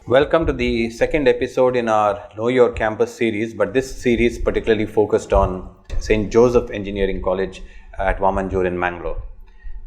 Welcome to the second episode in our Know Your Campus series, but this series particularly focused on St. Joseph Engineering College at Vamanjur in Mangalore.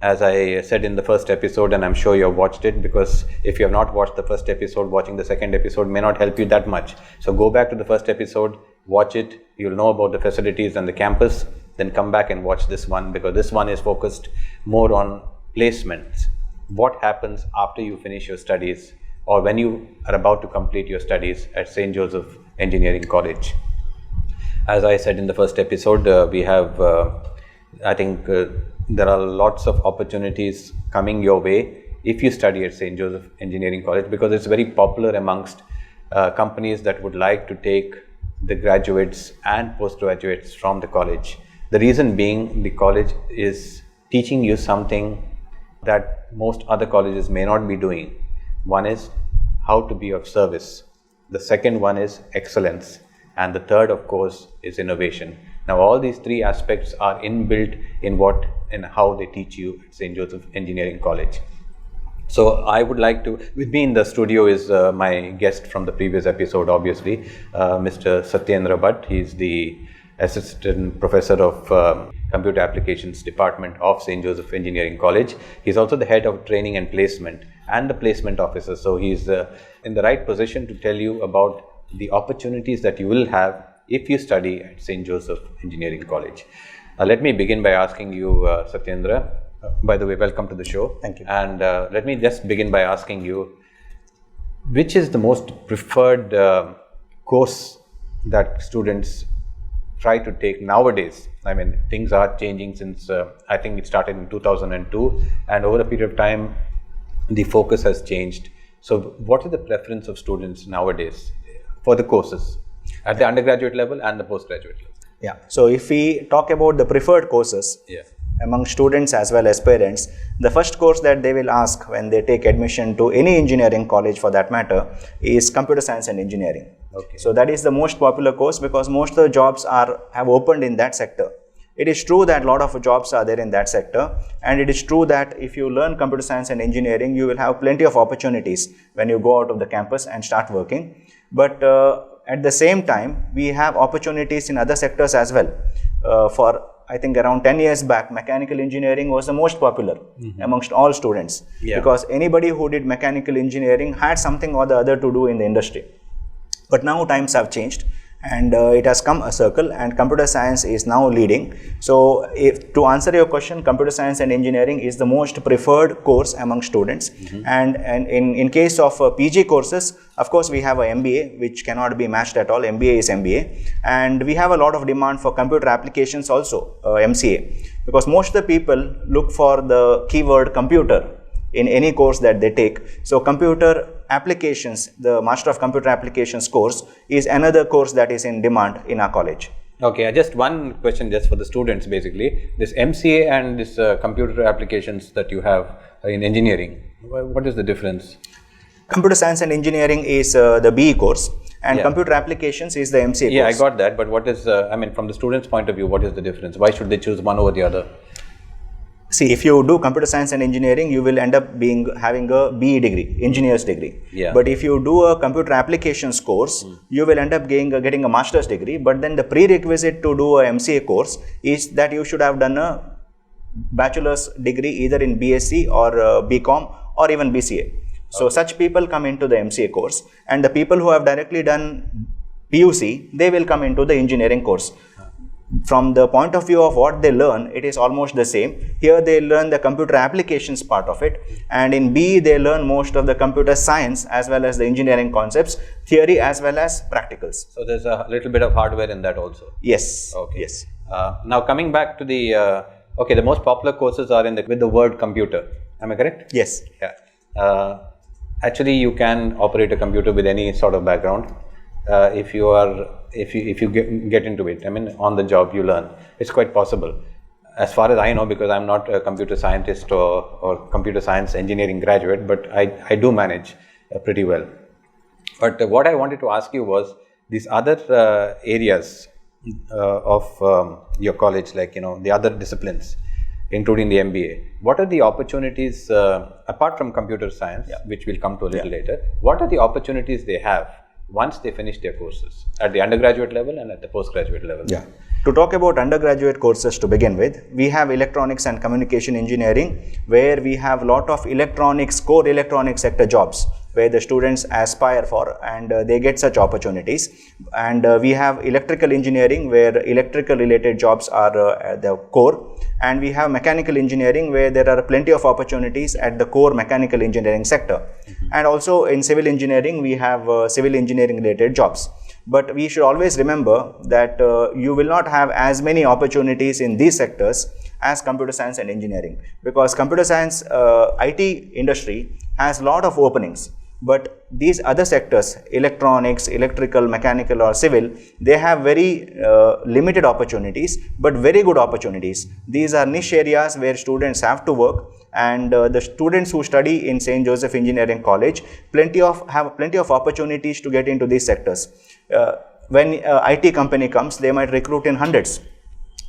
As I said in the first episode, and I'm sure you have watched it, because if you have not watched the first episode, watching the second episode may not help you that much. So go back to the first episode, watch it, you'll know about the facilities and the campus, then come back and watch this one, because this one is focused more on placements. What happens after you finish your studies, or when you are about to complete your studies at St. Joseph Engineering College. As I said in the first episode, we have, there are lots of opportunities coming your way if you study at St. Joseph Engineering College, because it's very popular amongst companies that would like to take the graduates and postgraduates from the college. The reason being, the college is teaching you something that most other colleges may not be doing. One is how to be of service. The second one is excellence. And the third, of course, is innovation. Now, all these three aspects are inbuilt in what and how they teach you at St. Joseph Engineering College. So I would like to, with me in the studio is my guest from the previous episode, obviously, Mr. Satyendra Bhatt. He's the Assistant Professor of Computer Applications Department of St. Joseph Engineering College. He's also the Head of Training and Placement and the Placement Officer. So he's in the right position to tell you about the opportunities that you will have if you study at St. Joseph Engineering College. Let me begin by asking you, Satyendra. By the way, welcome to the show. Thank you. And let me just begin by asking you, which is the most preferred course that students try to take nowadays? I mean, things are changing since I think it started in 2002, and over a period of time, the focus has changed. So what is the preference of students nowadays for the courses at the undergraduate level and the postgraduate level? Yeah. So if we talk about the preferred courses among students as well as parents, the first course that they will ask when they take admission to any engineering college for that matter is computer science and engineering. Okay. So that is the most popular course because most of the jobs have opened in that sector. It is true that a lot of jobs are there in that sector, and it is true that if you learn computer science and engineering, you will have plenty of opportunities when you go out of the campus and start working. But at the same time, we have opportunities in other sectors as well. For I think around 10 years back, mechanical engineering was the most popular amongst all students, because anybody who did mechanical engineering had something or the other to do in the industry. But now times have changed, and it has come a circle, and computer science is now leading. So to answer your question, computer science and engineering is the most preferred course among students. And in case of PG courses, of course we have a MBA which cannot be matched at all. MBA is MBA, and we have a lot of demand for computer applications also, MCA, because most of the people look for the keyword computer in any course that they take. So computer applications, the Master of Computer Applications course, is another course that is in demand in our college. Okay, just one question just for the students basically. This MCA and this computer applications that you have in engineering, what is the difference? Computer science and engineering is the BE course, and computer applications is the MCA course. Yeah, I got that, but what is, from the student's point of view, what is the difference? Why should they choose one over the other? See, if you do computer science and engineering, you will end up having a BE degree, engineer's degree. Yeah. But if you do a computer applications course, you will end up getting a master's degree. But then the prerequisite to do a MCA course is that you should have done a bachelor's degree either in BSc or BCom or even BCA. So such people come into the MCA course, and the people who have directly done PUC, they will come into the engineering course. From the point of view of what they learn, it is almost the same. Here they learn the computer applications part of it, and in BE they learn most of the computer science as well as the engineering concepts, theory as well as practicals. So there's a little bit of hardware in that also. Yes. Okay. Yes. Now coming back to the, the most popular courses are with the word computer. Am I correct? Yes. Yeah. Actually, you can operate a computer with any sort of background. If you get into it, on the job you learn. It's quite possible. As far as I know, because I'm not a computer scientist or computer science engineering graduate, but I do manage pretty well. But what I wanted to ask you was these other areas of your college, like, the other disciplines. including the MBA. What are the opportunities, apart from computer science, which we'll come to a little later, what are the opportunities they have once they finish their courses at the undergraduate level and at the postgraduate level? Yeah. To talk about undergraduate courses to begin with, we have electronics and communication engineering, where we have a lot of electronics, core electronics sector jobs, where the students aspire for, and they get such opportunities. And we have electrical engineering, where electrical related jobs are the core. And we have mechanical engineering, where there are plenty of opportunities at the core mechanical engineering sector. And also in civil engineering, we have civil engineering related jobs. But we should always remember that you will not have as many opportunities in these sectors as computer science and engineering, because computer science IT industry has a lot of openings. But these other sectors, electronics, electrical, mechanical or civil, they have very limited opportunities, but very good opportunities. These are niche areas where students have to work, and the students who study in St. Joseph Engineering College have plenty of opportunities to get into these sectors. When IT company comes, they might recruit in hundreds.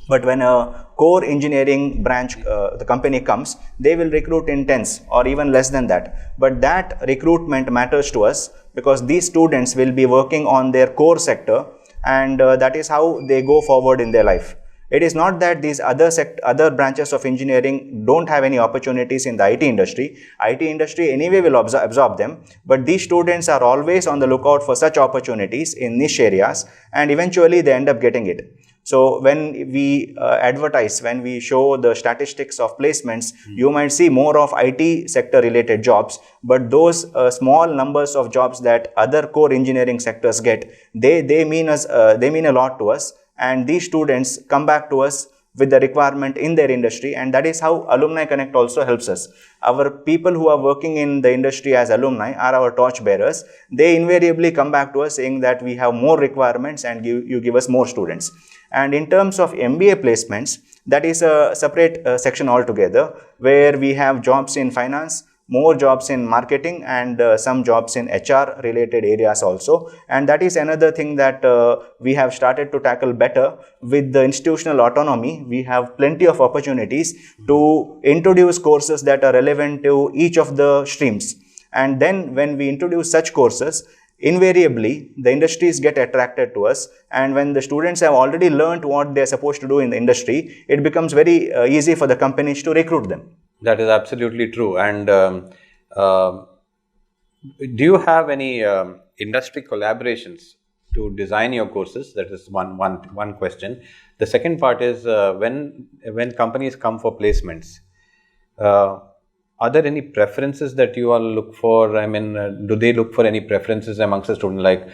But when a core engineering branch, the company comes, they will recruit in tens or even less than that. But that recruitment matters to us, because these students will be working on their core sector, and that is how they go forward in their life. It is not that these other branches of engineering don't have any opportunities in the IT industry. IT industry anyway will absorb them, but these students are always on the lookout for such opportunities in niche areas, and eventually they end up getting it. So when we advertise, when we show the statistics of placements, you might see more of IT sector related jobs, but those small numbers of jobs that other core engineering sectors get, they mean a lot to us. And these students come back to us with the requirement in their industry, and that is how Alumni Connect also helps us. Our people who are working in the industry as alumni are our torch bearers. They invariably come back to us saying that we have more requirements and you give us more students. And in terms of MBA placements, that is a separate section altogether, where we have jobs in finance, more jobs in marketing, and some jobs in HR related areas also. And that is another thing that we have started to tackle better. With the institutional autonomy, we have plenty of opportunities to introduce courses that are relevant to each of the streams. And then when we introduce such courses, invariably the industries get attracted to us, and when the students have already learned what they are supposed to do in the industry, it becomes very easy for the companies to recruit them. That is absolutely true. And do you have any industry collaborations to design your courses? That is one question. The second part is when companies come for placements, are there any preferences that you all look for? I mean, do they look for any preferences amongst the students? Like,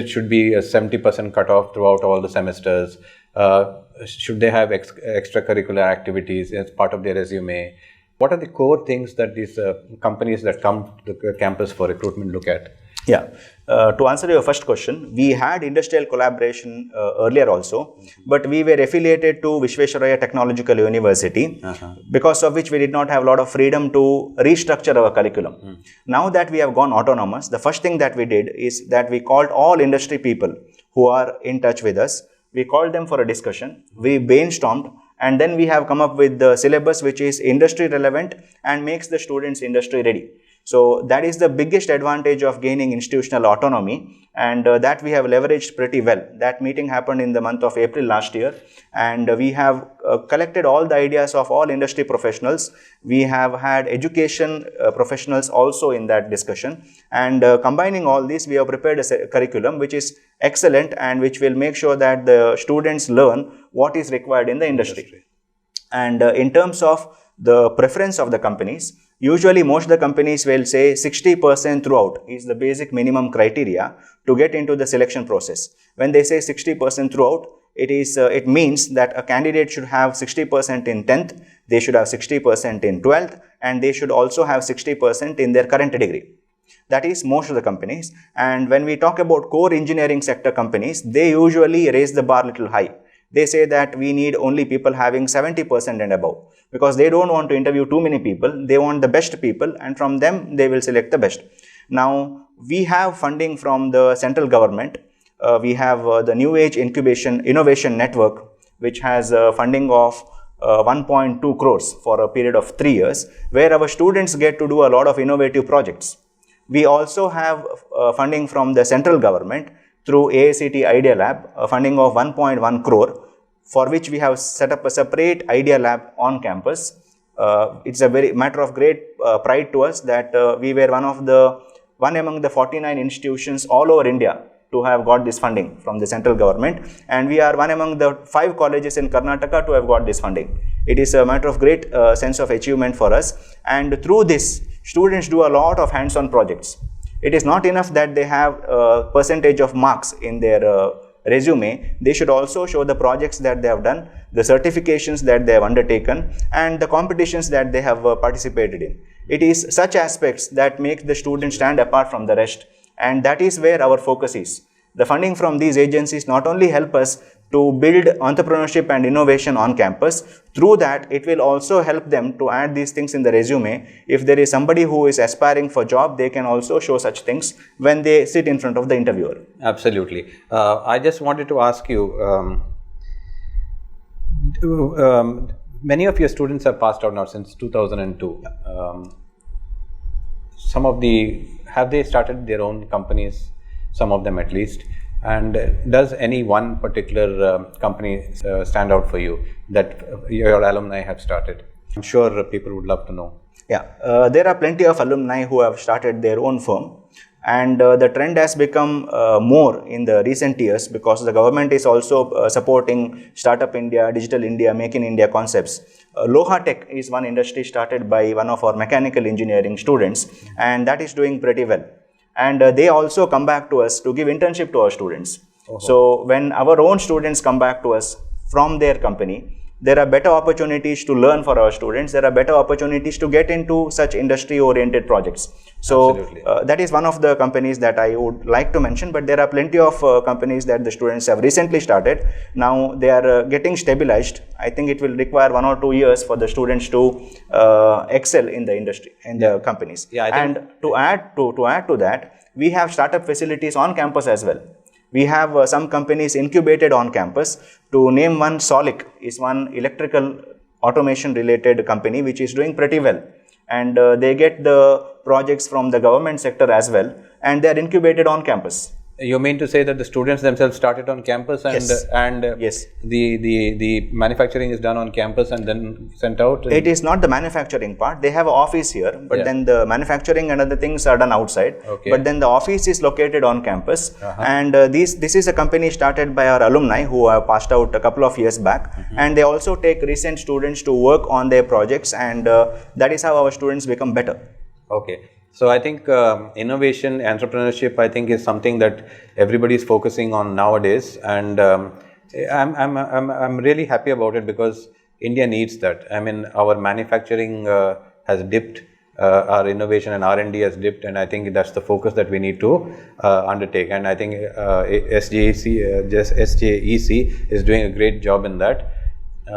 should be a 70% cutoff throughout all the semesters? Should they have extracurricular activities as part of their resume? What are the core things that these companies that come to the campus for recruitment look at? Yeah. To answer your first question, we had industrial collaboration earlier also, but we were affiliated to Visvesvaraya Technological University, because of which we did not have a lot of freedom to restructure our curriculum. Now that we have gone autonomous, the first thing that we did is that we called all industry people who are in touch with us. We called them for a discussion, we brainstormed, and then we have come up with the syllabus which is industry relevant and makes the students industry ready. So that is the biggest advantage of gaining institutional autonomy, and that we have leveraged pretty well. That meeting happened in the month of April last year, and we have collected all the ideas of all industry professionals. We have had education professionals also in that discussion, and combining all these, we have prepared a curriculum which is excellent and which will make sure that the students learn what is required in the industry. And in terms of the preference of the companies, usually most of the companies will say 60% throughout is the basic minimum criteria to get into the selection process. When they say 60% throughout, it means that a candidate should have 60% in 10th, they should have 60% in 12th, and they should also have 60% in their current degree. That is most of the companies. And when we talk about core engineering sector companies, they usually raise the bar a little high. They say that we need only people having 70% and above, because they don't want to interview too many people. They want the best people, and from them they will select the best. Now, we have funding from the central government. We have the New Age Innovation Network, which has funding of 1.2 crores for a period of 3 years, where our students get to do a lot of innovative projects. We also have funding from the central government through AICTE Idea Lab, a funding of 1.1 crore, for which we have set up a separate Idea Lab on campus. It's a very matter of great pride to us that we were one among the 49 institutions all over India to have got this funding from the central government, and we are one among the 5 colleges in Karnataka to have got this funding. It is a matter of great sense of achievement for us, and through this, students do a lot of hands-on projects. It is not enough that they have a percentage of marks in their resume. They should also show the projects that they have done, the certifications that they have undertaken, and the competitions that they have participated in. It is such aspects that make the student stand apart from the rest, and that is where our focus is. The funding from these agencies not only help us to build entrepreneurship and innovation on campus, through that it will also help them to add these things in the resume. If there is somebody who is aspiring for job, they can also show such things when they sit in front of the interviewer. Absolutely. I just wanted to ask you, many of your students have passed out now since 2002. Have they started their own companies? Some of them at least. And does any one particular company stand out for you that your alumni have started? I'm sure people would love to know. Yeah, there are plenty of alumni who have started their own firm, and the trend has become more in the recent years because the government is also supporting Startup India, Digital India, Make in India concepts. Loha Tech is one industry started by one of our mechanical engineering students, and that is doing pretty well. And they also come back to us to give internship to our students. So when our own students come back to us from their company, there are better opportunities to learn for our students. There are better opportunities to get into such industry-oriented projects. So that is one of the companies that I would like to mention, but there are plenty of companies that the students have recently started. Now they are getting stabilized. I think it will require 1 or 2 years for the students to excel in the industry and the companies. And to add to that, we have startup facilities on campus as well. We have some companies incubated on campus. To name one, Solic is one electrical automation related company which is doing pretty well, and they get the projects from the government sector as well, and they are incubated on campus. You mean to say that the students themselves started on campus and yes, the manufacturing is done on campus and then sent out? It is not the manufacturing part. They have an office here, but then the manufacturing and other things are done outside. But then the office is located on campus, and this is a company started by our alumni who have passed out a couple of years back, and they also take recent students to work on their projects, and that is how our students become better. Okay. So I think innovation, entrepreneurship, I think is something that everybody is focusing on nowadays, and I'm really happy about it because India needs that. I mean, our manufacturing has dipped, our innovation and R&D has dipped, and I think that's the focus that we need to undertake. And I think SJEC is doing a great job in that,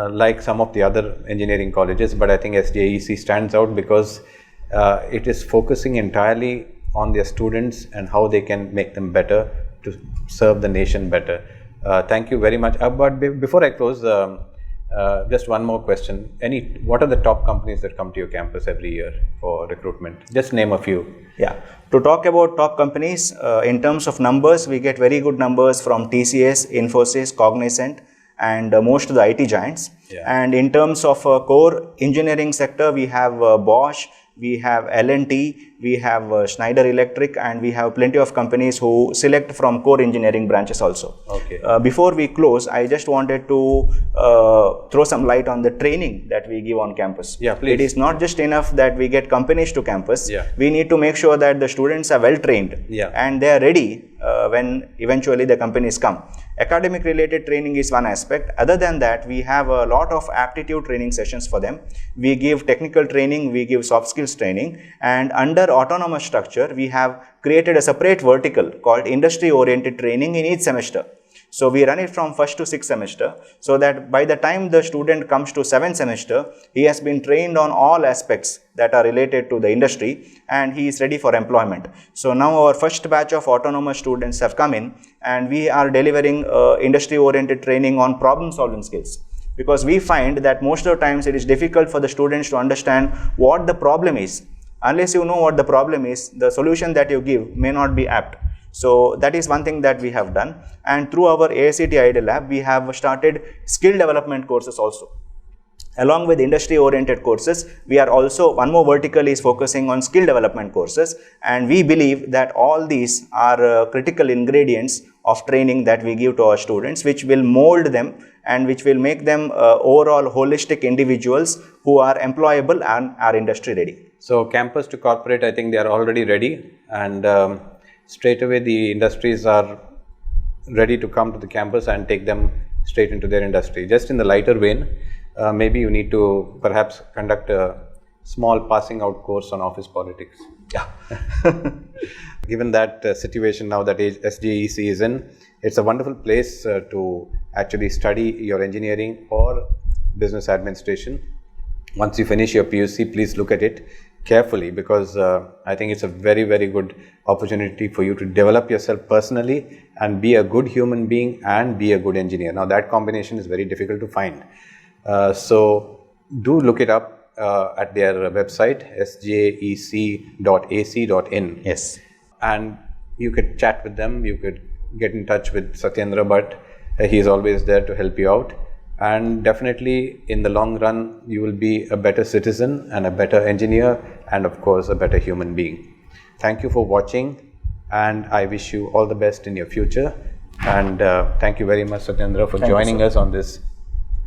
like some of the other engineering colleges. But I think SJEC stands out because it is focusing entirely on their students and how they can make them better to serve the nation better. Thank you very much. But before I close, just one more question. What are the top companies that come to your campus every year for recruitment? Just name a few. Yeah. To talk about top companies, in terms of numbers, we get very good numbers from TCS, Infosys, Cognizant, and most of the IT giants. And in terms of core engineering sector, we have Bosch, we have L&T, we have Schneider Electric, and we have plenty of companies who select from core engineering branches also. Before we close, I just wanted to throw some light on the training that we give on campus. Please. It is not just enough that we get companies to campus. We need to make sure that the students are well trained and they are ready when eventually the companies come. Academic related training is one aspect. Other than that, we have a lot of aptitude training sessions for them. We give technical training, we give soft skills training, and under autonomous structure, we have created a separate vertical called industry oriented training in each semester. So we run it from 1st to 6th semester, so that by the time the student comes to 7th semester, he has been trained on all aspects that are related to the industry and he is ready for employment. So now our first batch of autonomous students have come in, and we are delivering industry oriented training on problem solving skills. because we find that most of the times it is difficult for the students to understand what the problem is. Unless you know what the problem is, the solution that you give may not be apt. So that is one thing that we have done, and through our AICTE Idea Lab, we have started skill development courses also. Along with industry oriented courses, we are also, one more vertical is focusing on skill development courses, and we believe that all these are critical ingredients of training that we give to our students, which will mold them and which will make them overall holistic individuals who are employable and are industry ready. So campus to corporate, I think they are already ready, and straight away the industries are ready to come to the campus and take them straight into their industry. Just in the lighter vein, maybe you need to perhaps conduct a small passing out course on office politics. Yeah. Given that situation now that SJEC is in, it's a wonderful place to actually study your engineering or business administration. Once you finish your PUC, please look at it carefully, because I think it's a very, very good opportunity for you to develop yourself personally and be a good human being and be a good engineer. Now that combination is very difficult to find. So do look it up at their website, sjec.ac.in. Yes. And you could chat with them, you could get in touch with Satyendra Bhatt. He is always there to help you out. And definitely in the long run, you will be a better citizen and a better engineer and of course a better human being. Thank you for watching, and I wish you all the best in your future. And thank you very much, Satyendra, for joining us on this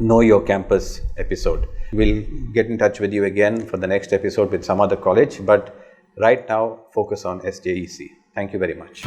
Know Your Campus episode. We'll get in touch with you again for the next episode with some other college, but right now focus on SJEC. Thank you very much.